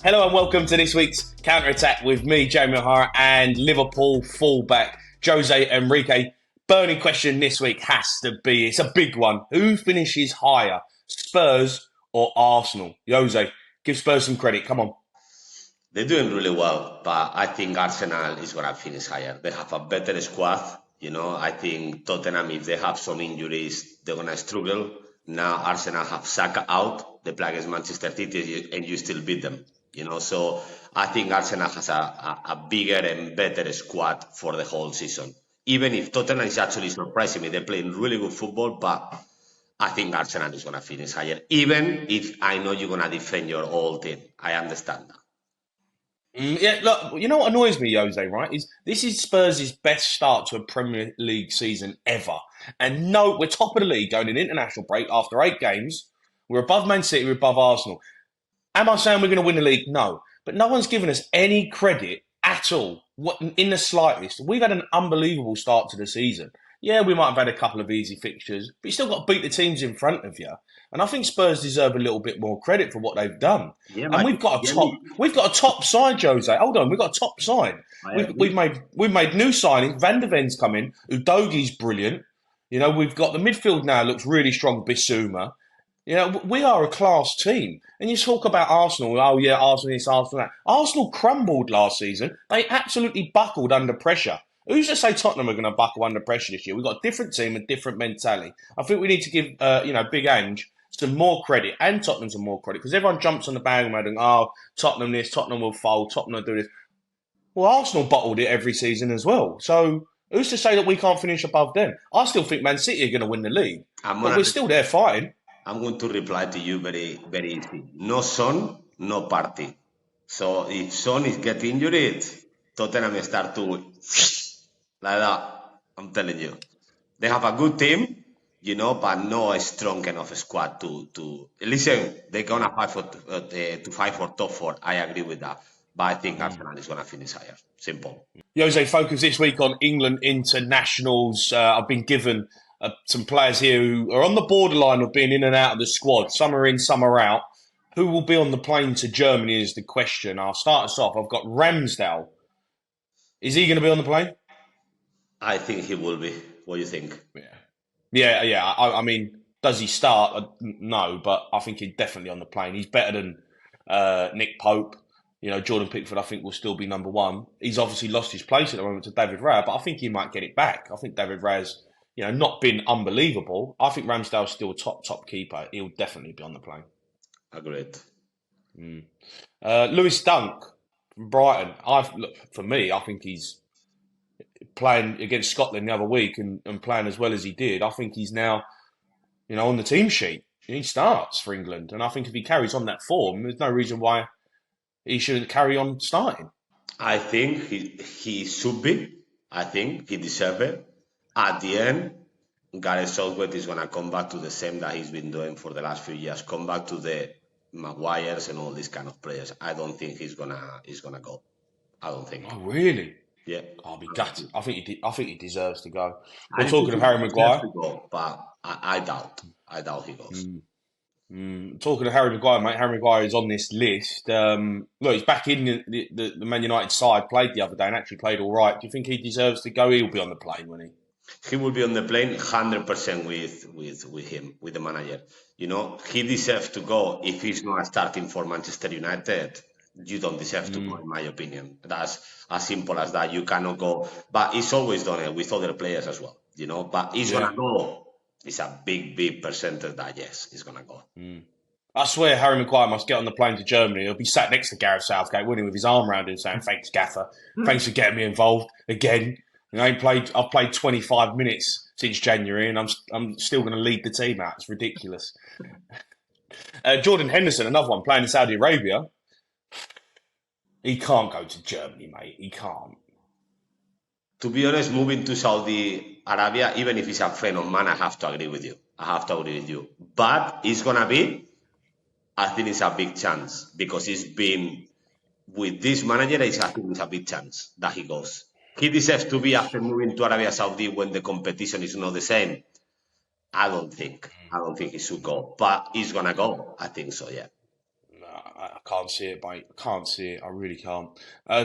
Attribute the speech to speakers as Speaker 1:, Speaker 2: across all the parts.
Speaker 1: Hello and welcome to this week's Counter Attack with me, Jamie O'Hara, and Liverpool fullback Jose Enrique. Burning question this week has to be, it's a big one. Who finishes higher, Spurs or Arsenal? Jose, give Spurs some credit, come on.
Speaker 2: They're doing really well, but I think Arsenal is going to finish higher. They have a better squad. I think Tottenham, if they have some injuries, they're going to struggle. Now Arsenal have Saka out. They play against Manchester City and you still beat them. So I think Arsenal has a bigger and better squad for the whole season. Even if Tottenham is actually surprising me, they're playing really good football, but I think Arsenal is going to finish higher. Even if I know you're going to defend your old team. I understand that.
Speaker 1: Yeah, look, you know what annoys me, Jose, right? This is Spurs' best start to a Premier League season ever. And no, we're top of the league going in international break after 8 games. We're above Man City, we're above Arsenal. Am I saying we're going to win the league? No. But no one's given us any credit at all, in the slightest. We've had an unbelievable start to the season. Yeah, we might have had a couple of easy fixtures, but you still got to beat the teams in front of you. And I think Spurs deserve a little bit more credit for what they've done.
Speaker 2: Yeah,
Speaker 1: And we've got a top side, Jose. Hold on, we've got a top side. We've made new signings. Van der Ven's come in. Udogie's brilliant. We've got the midfield now looks really strong. Bissouma. We are a class team. And you talk about Arsenal. Oh, yeah, Arsenal this, Arsenal that. Arsenal crumbled last season. They absolutely buckled under pressure. Who's to say Tottenham are going to buckle under pressure this year? We've got a different team, a different mentality. I think we need to give, Big Ange some more credit and Tottenham some more credit because everyone jumps on the bandwagon. Oh, Tottenham this, Tottenham will fold, Tottenham will do this. Well, Arsenal bottled it every season as well. So who's to say that we can't finish above them? I still think Man City are going to win the league, but we're still there fighting.
Speaker 2: I'm going to reply to you very, very easy. No Son, no party. So if Son is getting injured, Tottenham start to like that. I'm telling you, they have a good team, but no strong enough squad to listen. They're gonna fight for top 4. I agree with that, but I think Arsenal is gonna finish higher. Simple.
Speaker 1: Jose, focus this week on England internationals. I've been given some players here who are on the borderline of being in and out of the squad. Some are in, some are out. Who will be on the plane to Germany is the question. I'll start us off. I've got Ramsdale. Is he going to be on the plane?
Speaker 2: I think he will be. What do you think?
Speaker 1: Yeah. I mean, does he start? No, but I think he's definitely on the plane. He's better than Nick Pope. Jordan Pickford, I think, will still be number 1. He's obviously lost his place at the moment to David Raya, but I think he might get it back. I think David Raya's not been unbelievable. I think Ramsdale's still top keeper. He'll definitely be on the plane.
Speaker 2: Agreed.
Speaker 1: Lewis Dunk from Brighton. For me, I think he's playing against Scotland the other week and playing as well as he did. I think he's now, on the team sheet. He starts for England. And I think if he carries on that form, there's no reason why he shouldn't carry on starting.
Speaker 2: I think he should be. I think he deserves it. At the end, Gareth Southgate is going to come back to the same that he's been doing for the last few years. Come back to the Maguires and all these kind of players. I don't think he's gonna go. I don't think.
Speaker 1: Oh, really?
Speaker 2: Yeah.
Speaker 1: I'll be gutted. I think he deserves to go. We're talking of Harry Maguire.
Speaker 2: But I doubt he goes.
Speaker 1: Talking of Harry Maguire, mate. Harry Maguire is on this list. Look, he's back in the Man United side. Played the other day and actually played all right. Do you think he deserves to go? He'll be on the plane, won't he?
Speaker 2: He will be on the plane 100% with him, with the manager. He deserves to go. If he's not starting for Manchester United, you don't deserve to go, in my opinion. That's as simple as that. You cannot go. But he's always done it with other players as well, But he's going to go. It's a big percentage that, yes, he's going to go.
Speaker 1: I swear Harry Maguire must get on the plane to Germany. He'll be sat next to Gareth Southgate, wouldn't he, with his arm around him saying, thanks, Gaffer. Thanks for getting me involved again. I've played 25 minutes since January, and I'm still going to lead the team out. It's ridiculous. Jordan Henderson, another one, playing in Saudi Arabia. He can't go to Germany, mate. He can't.
Speaker 2: To be honest, moving to Saudi Arabia, even if he's a friend of mine, I have to agree with you. But it's going to be, I think it's a big chance because he's been with this manager. I think it's a big chance that he goes. He deserves to be after moving to Arabia Saudi when the competition is not the same. I don't think he should go, but he's gonna go. I think so, yeah.
Speaker 1: I can't see it, mate. I can't see it. I really can't.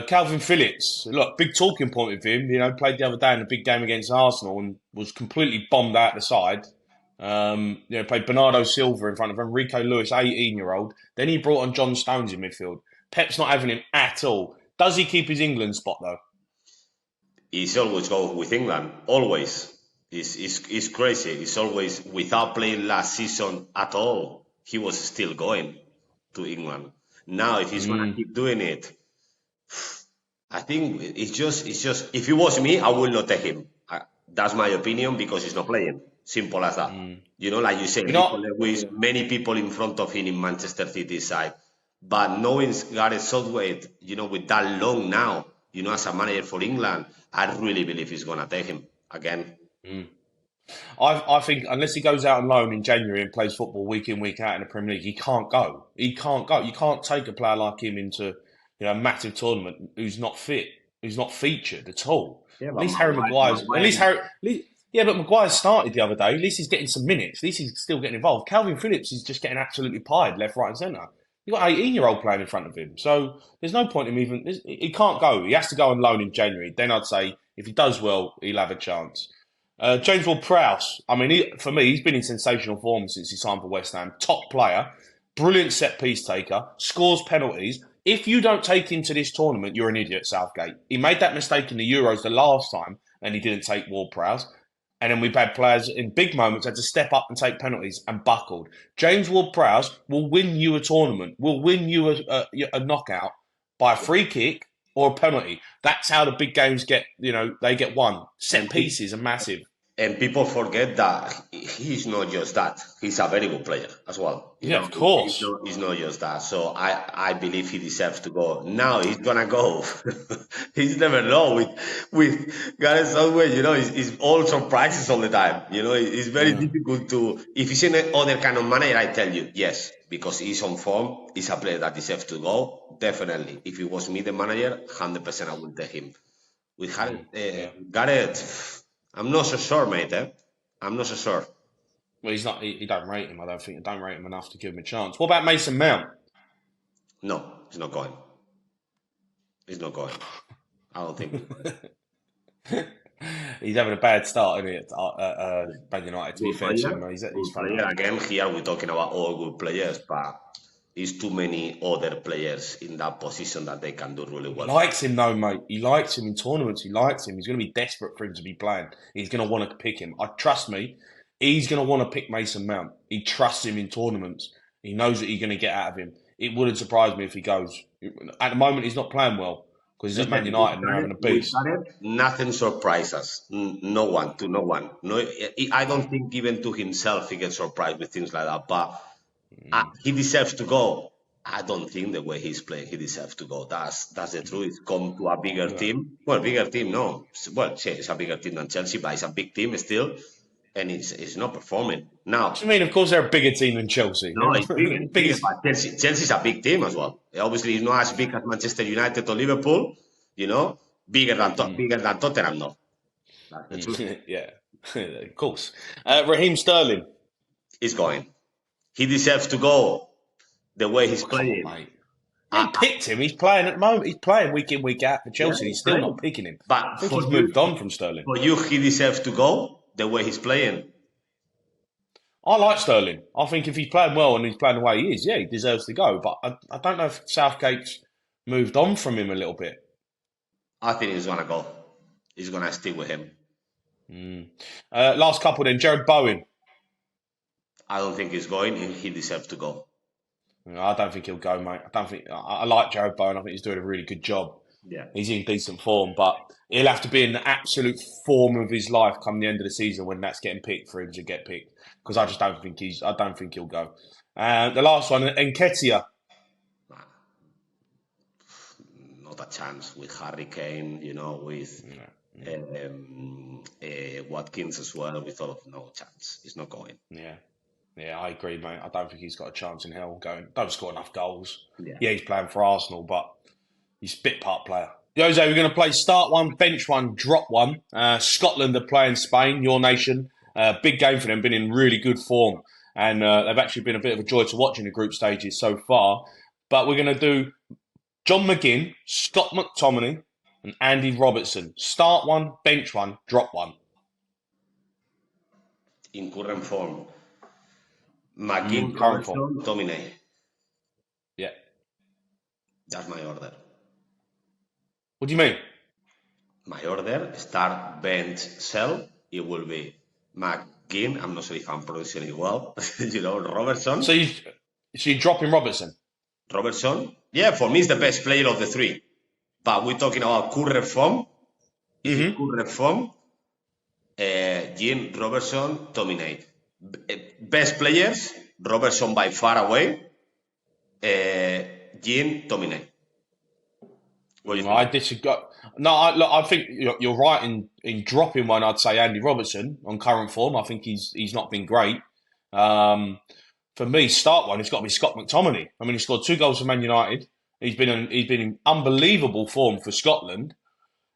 Speaker 1: Calvin Phillips, look, big talking point with him. Played the other day in a big game against Arsenal and was completely bombed out the side. Played Bernardo Silva in front of Enrico Lewis, 18-year-old. Then he brought on John Stones in midfield. Pep's not having him at all. Does he keep his England spot though?
Speaker 2: He's always go with England. Always. It's crazy. He's always, without playing last season at all, he was still going to England. Now, if he's gonna keep doing it, I think it's just. If it was me, I will not take him. That's my opinion because he's not playing. Simple as that. Like you said, with many people in front of him in Manchester City side. But knowing Gareth Southgate, with that long now, as a manager for England, I really believe he's gonna take him again.
Speaker 1: I think unless he goes out on loan in January and plays football week in, week out in the Premier League, he can't go. He can't go. You can't take a player like him into a massive tournament who's not fit, who's not featured at all. Yeah, at least Harry Maguire's. But Maguire started the other day. At least he's getting some minutes. At least he's still getting involved. Calvin Phillips is just getting absolutely pied left, right, and centre. You've got an 18-year-old playing in front of him, so there's no point in him even. He can't go. He has to go on loan in January. Then I'd say if he does well, he'll have a chance. James Ward-Prowse, I mean, for me, he's been in sensational form since he signed for West Ham. Top player, brilliant set-piece taker, scores penalties. If you don't take him to this tournament, you're an idiot, Southgate. He made that mistake in the Euros the last time, and he didn't take Ward-Prowse. And then we've had players in big moments had to step up and take penalties and buckled. James Ward-Prowse will win you a tournament, will win you a knockout by a free kick or a penalty. That's how the big games get, they get won. Set pieces are massive.
Speaker 2: And people forget that he's not just that. He's a very good player as well.
Speaker 1: Of course.
Speaker 2: He's not just that. So I believe he deserves to go. Now he's going to go. He's never know. With Gareth Southgate, it's all surprises all the time. It's very difficult to... If he's in other kind of manager, I tell you, yes. Because he's on form. He's a player that deserves to go. Definitely. If it was me, the manager, 100% I would take him. With Gareth... I'm not so sure, mate. I'm not so sure.
Speaker 1: Well, he's not. He don't rate him. I don't think. I don't rate him enough to give him a chance. What about Mason Mount?
Speaker 2: No, he's not going. He's not going. I don't think.
Speaker 1: He's having a bad start, isn't he? At Man United. To be fair to him, he's
Speaker 2: again. Here we're talking about all good players, but there's too many other players in that position that they can do really well.
Speaker 1: He likes him though, mate. He likes him in tournaments. He likes him. He's going to be desperate for him to be playing. He's going to want to pick him. Trust me, he's going to want to pick Mason Mount. He trusts him in tournaments. He knows what he's going to get out of him. It wouldn't surprise me if he goes. At the moment, he's not playing well because he's at Man United and having a beast.
Speaker 2: Nothing surprises us. No one. No, I don't think even to himself he gets surprised with things like that. But he deserves to go. I don't think the way he's playing, he deserves to go. That's the truth. He's come to a bigger team. Well, bigger team, no. Well, it's a bigger team than Chelsea, but it's a big team still. And it's not performing. Now,
Speaker 1: I mean, of course, they're a bigger team than Chelsea.
Speaker 2: No, it's bigger, but Chelsea's a big team as well. Obviously, it's not as big as Manchester United or Liverpool, bigger than Tottenham, no. That's the truth.
Speaker 1: Yeah, of course. Raheem Sterling
Speaker 2: is going. He deserves to go the way he's playing.
Speaker 1: Mate. He picked him. He's playing at the moment. He's playing week in, week out for Chelsea. He's still not picking him.
Speaker 2: But
Speaker 1: I think he's moved on from Sterling.
Speaker 2: For you, he deserves to go the way he's playing.
Speaker 1: I like Sterling. I think if he's playing well and he's playing the way he is, he deserves to go. But I don't know if Southgate's moved on from him a little bit.
Speaker 2: I think he's going to go. He's going to stick with him.
Speaker 1: Last couple then, Jared Bowen.
Speaker 2: I don't think he's going. He deserves to go.
Speaker 1: I don't think he'll go, mate. I like Jared Bowen. I think he's doing a really good job.
Speaker 2: Yeah,
Speaker 1: he's in decent form, but he'll have to be in the absolute form of his life come the end of the season when that's getting picked for him to get picked. Because I just don't think he'll go. The last one, Nketiah.
Speaker 2: Not a chance with Harry Kane. With Watkins as well. We thought no chance. He's not going.
Speaker 1: Yeah, I agree, mate. I don't think he's got a chance in hell going. Don't score enough goals. Yeah, he's playing for Arsenal, but he's a bit part player. Jose, we're going to play start one, bench one, drop one. Scotland are playing Spain, your nation. Big game for them, been in really good form. And they've actually been a bit of a joy to watch in the group stages so far. but we're going to do John McGinn, Scott McTominay, and Andy Robertson. Start one, bench one, drop one.
Speaker 2: In current form, McGinn,
Speaker 1: Current form.
Speaker 2: Robertson, Dominate.
Speaker 1: Yeah.
Speaker 2: That's my order.
Speaker 1: What do you mean?
Speaker 2: My order, start, bench, sell. It will be McGinn. I'm not sure if I'm pronouncing it well. Robertson.
Speaker 1: So you're dropping Robertson?
Speaker 2: Robertson? Yeah, for me, it's the best player of the three. But we're talking about current form. Current form, Jean, Robertson, dominate. Best players, Robertson by far away. Jean, dominate. What do you think?
Speaker 1: I disagree. No, I think you're right in dropping one. I'd say Andy Robertson on current form. I think he's not been great. For me, start one. It's got to be Scott McTominay. I mean, he scored 2 goals for Man United. He's been in unbelievable form for Scotland,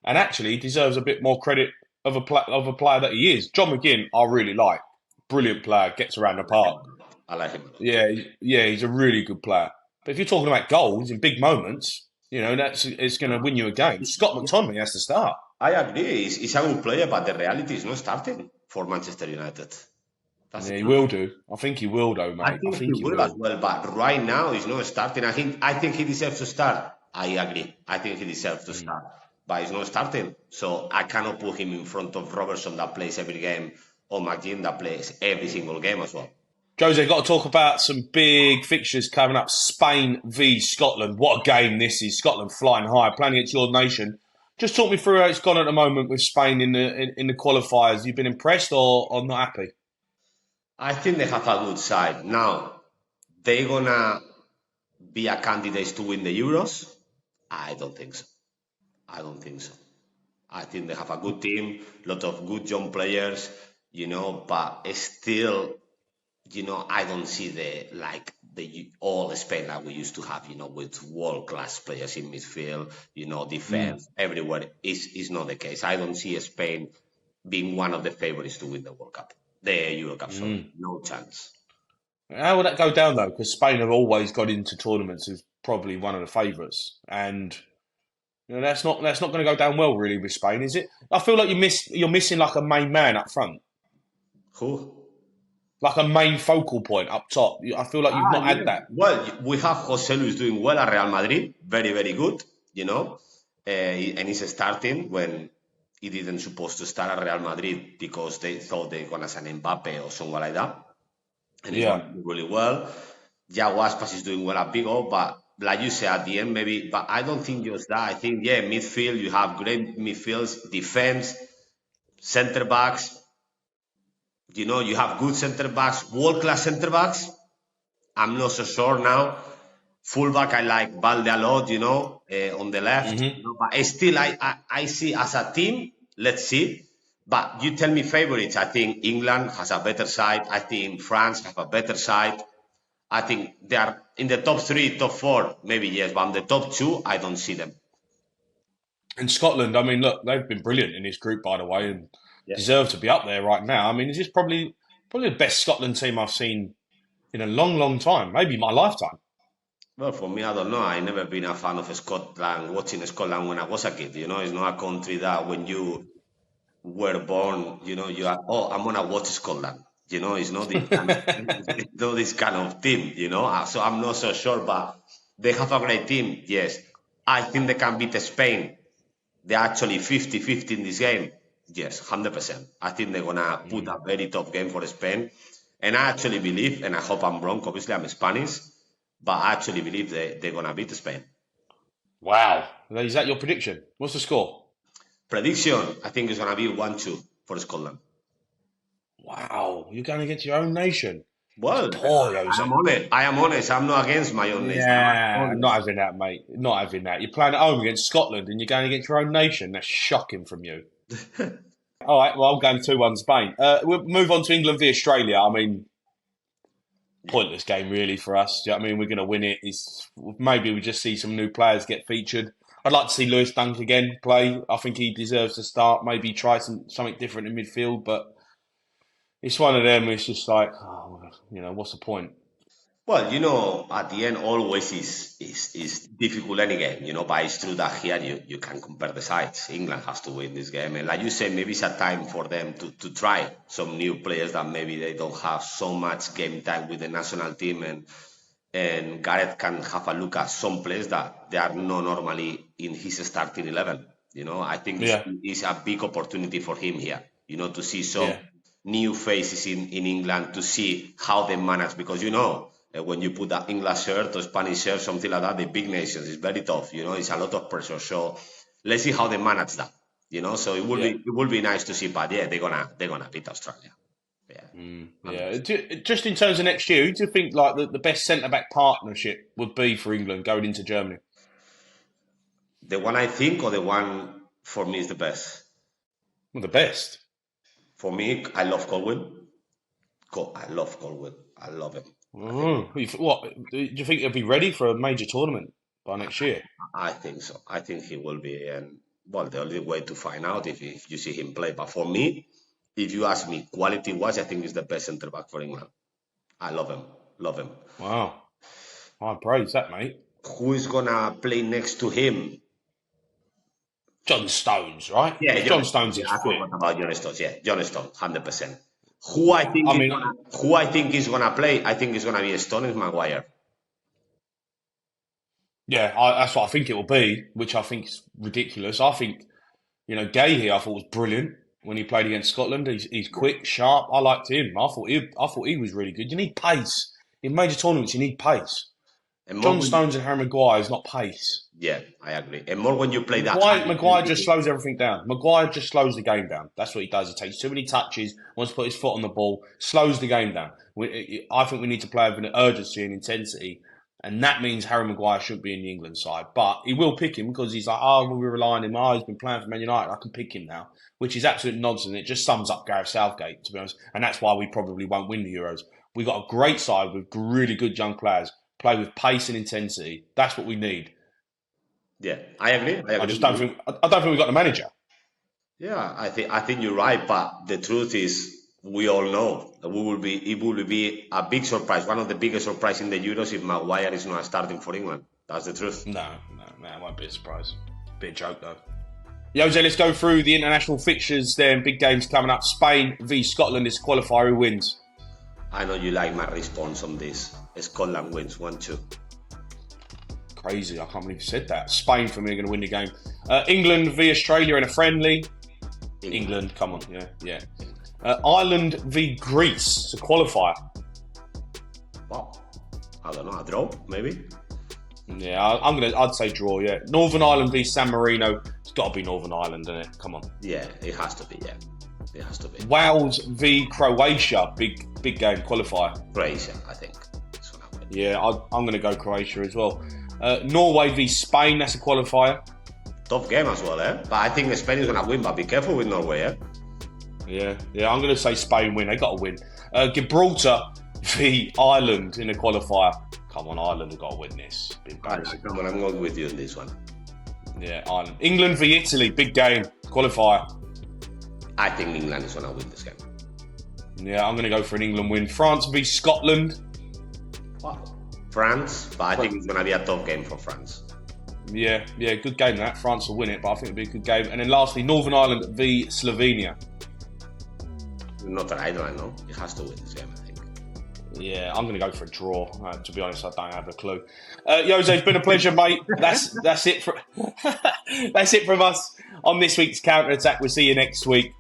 Speaker 1: and actually deserves a bit more credit of a player that he is. John McGinn, I really like. Brilliant player, gets around the park.
Speaker 2: I like him.
Speaker 1: Yeah, he's a really good player. But if you're talking about goals in big moments, it's going to win you a game. Scott McTominay has to start.
Speaker 2: I agree. He's a good player, but the reality is not starting for Manchester United.
Speaker 1: He will do. I think he will, though, mate.
Speaker 2: I think he will as well, but right now he's not starting. I think he deserves to start. I agree. I think he deserves to start, but he's not starting. So I cannot put him in front of Robertson that plays every game, or McGinn that plays every single game as well.
Speaker 1: Jose, got to talk about some big fixtures coming up. Spain v Scotland. What a game this is. Scotland flying high, playing against your nation. Just talk me through how it's gone at the moment with Spain in the qualifiers. You've been impressed or not happy?
Speaker 2: I think they have a good side. Now, they're going to be a candidate to win the Euros? I don't think so. I think they have a good team, a lot of good young players, but still, I don't see the all Spain that we used to have, with world-class players in midfield, defense, everywhere. Is not the case. I don't see Spain being one of the favorites to win the World Cup. The Euro Cup, sorry. No chance.
Speaker 1: How will that go down, though? Because Spain have always got into tournaments as probably one of the favourites. And that's not going to go down well, really, with Spain, is it? I feel like you're missing like a main man up front.
Speaker 2: Who?
Speaker 1: Like a main focal point up top. I feel like you've not had that.
Speaker 2: Well, we have Jose Luis doing well at Real Madrid. Very, very good, and he's starting when he didn't supposed to start at Real Madrid because they thought they were going to send Mbappe or someone like that. And he's doing really well. Yago Aspas is doing well at Vigo, but like you said, at the end maybe, but I don't think just that. I think, midfield, you have great midfields, defense, centre-backs. You have good centre-backs, world-class centre-backs. I'm not so sure now. Fullback, I like Balde a lot, on the left. But still, I see as a team, let's see. But you tell me favorites. I think England has a better side. I think France have a better side. I think they are in the top 3, top 4, maybe yes. But in the top 2, I don't see them.
Speaker 1: And Scotland, I mean, look, they've been brilliant in this group, by the way, and deserve to be up there right now. I mean, it's just probably the best Scotland team I've seen in a long, long time, maybe my lifetime.
Speaker 2: Well, for me, I don't know. I've never been a fan of Scotland, watching Scotland when I was a kid. It's not a country that when you were born, you are, I'm going to watch Scotland. It's not this kind of team, So I'm not so sure, but they have a great team, yes. I think they can beat Spain. They're actually 50-50 in this game. Yes, 100%. I think they're going to put a very tough game for Spain. And I actually believe, and I hope I'm wrong, obviously I'm Spanish, but I actually believe they're going to beat Spain.
Speaker 1: Wow. Is that your prediction? What's the score?
Speaker 2: Prediction, I think it's going to be 1-2 for Scotland.
Speaker 1: Wow. You're going against your own nation.
Speaker 2: Well, I am honest. I'm not against my own nation.
Speaker 1: Yeah, not having that, mate. Not having that. You're playing at home against Scotland and you're going against your own nation. That's shocking from you. All right, well, I'm going 2-1 Spain. We'll move on to England v Australia. I mean, pointless game, really, for us. Do you know what I mean? We're going to win it. Maybe we just see some new players get featured. I'd like to see Lewis Dunk again play. I think he deserves to start. Maybe try something different in midfield, but it's one of them. It's just like, what's the point?
Speaker 2: Well, you know, at the end, always is difficult any game, you know. But it's true that here you can compare the sides. England has to win this game, and like you say, maybe it's a time for them to try some new players that maybe they don't have so much game time with the national team, and Gareth can have a look at some players that they are not normally in his starting 11. You know, I think
Speaker 1: Yeah,
Speaker 2: it's a big opportunity for him here. You know, to see some
Speaker 1: yeah,
Speaker 2: new faces in England, to see how they manage, because you know. When you put that English shirt or Spanish shirt, something like that, the big nations, it's very tough. You know, it's a lot of pressure. So let's see how they manage that. You know, so
Speaker 1: yeah.
Speaker 2: it will be nice to see. But yeah, they're gonna beat Australia. Yeah,
Speaker 1: Yeah,
Speaker 2: 100%.
Speaker 1: just in terms of next year, who do you think like the best centre back partnership would be for England going into Germany?
Speaker 2: The one I think, or the one for me is the best.
Speaker 1: Well, the best.
Speaker 2: For me, I love Colwell. I love Colwell. I love him. I think
Speaker 1: Oh, what do you think he'll be ready for a major tournament by next year?
Speaker 2: I think so. I think he will be. And well, the only way to find out if you see him play. But for me, if you ask me quality wise, I think he's the best centre back for England. I love him. Love him.
Speaker 1: Wow, I praise that, mate.
Speaker 2: Who is gonna play next to him?
Speaker 1: John Stones, right?
Speaker 2: Yeah,
Speaker 1: If
Speaker 2: John
Speaker 1: John
Speaker 2: Stones.
Speaker 1: Stones
Speaker 2: Yeah,
Speaker 1: is
Speaker 2: I
Speaker 1: fit,
Speaker 2: forgot about John Stones. Yeah, John Stones, 100%.
Speaker 1: yeah. I mean,
Speaker 2: Who I think is gonna play? I think it's gonna be Stones Maguire.
Speaker 1: yeah, that's what I think it will be, which I think is ridiculous. I think Gay here, I thought was brilliant when he played against Scotland. He's
Speaker 2: Yeah.
Speaker 1: quick, sharp. I liked him. I thought he was really good. You need pace in major tournaments. You need pace.
Speaker 2: And more
Speaker 1: John
Speaker 2: when you,
Speaker 1: Stones and Harry Maguire is not pace.
Speaker 2: yeah, I agree. And more when you play that
Speaker 1: Maguire just slows everything down. Maguire just slows the game down. That's what he does. He takes too many touches, wants to put his foot on the ball, slows the game down. I think we need to play with an urgency and intensity, and that means Harry Maguire shouldn't be in the England side. But he will pick him because he's like, oh, well, we're relying on him. Oh, he's been playing for Man United. I can pick him now, which is absolute nonsense. It just sums up Gareth Southgate, to be honest, and that's why we probably won't win the Euros. We've got a great side with really good young players, play with pace and intensity. That's what we need.
Speaker 2: yeah, I agree. I
Speaker 1: I
Speaker 2: agree
Speaker 1: just
Speaker 2: with
Speaker 1: don't
Speaker 2: you.
Speaker 1: think I don't think we've got the manager.
Speaker 2: Yeah, I think you're right. But the truth is, we all know that it will be a big surprise, one of the biggest surprise in the Euros if Maguire is not starting for England. That's the truth.
Speaker 1: No, it won't be a surprise. Be a joke though. Jose, let's go through the international fixtures then. Big games coming up. Spain v Scotland is qualifier. Who wins?
Speaker 2: I know you like my response on this. Scotland wins 1-2.
Speaker 1: Crazy. I can't believe you said that. Spain for me are going to win the game. England v Australia in a friendly. England, come on. Yeah. Ireland v Greece. It's a qualifier.
Speaker 2: Wow. I don't know, a draw, maybe?
Speaker 1: Yeah, I'd say draw, yeah. Northern Ireland v San Marino. It's got to be Northern Ireland, isn't it? Come on.
Speaker 2: Yeah, it has to be, yeah. It has to be.
Speaker 1: Wales v Croatia. Big game, qualifier.
Speaker 2: Croatia, I think. It's gonna win.
Speaker 1: Yeah, I'm going to go Croatia as well. Norway v Spain, that's a qualifier.
Speaker 2: Tough game as well, eh? But I think Spain is gonna win, but be careful with Norway, eh?
Speaker 1: Yeah, I'm going to say Spain win. They got to win. Gibraltar v Ireland in a qualifier. Come on, Ireland have got to win this. Be embarrassing.
Speaker 2: Come on, I'm going with you on this one.
Speaker 1: Yeah, Ireland. England v Italy, big game, qualifier.
Speaker 2: I think England is gonna win this game.
Speaker 1: Yeah, I'm going to go for an England win. France v Scotland.
Speaker 2: Wow. France, but I think it's gonna be a tough game for France.
Speaker 1: Yeah, good game that. France will win it, but I think it'll be a good game. And then lastly, Northern Ireland v Slovenia.
Speaker 2: Not an Ireland, no. It has to win this game, I think.
Speaker 1: Yeah, I'm going to go for a draw. To be honest, I don't have a clue. Jose, it's been a pleasure, mate. That's it for that's it from us on this week's Counter Attack. We'll see you next week.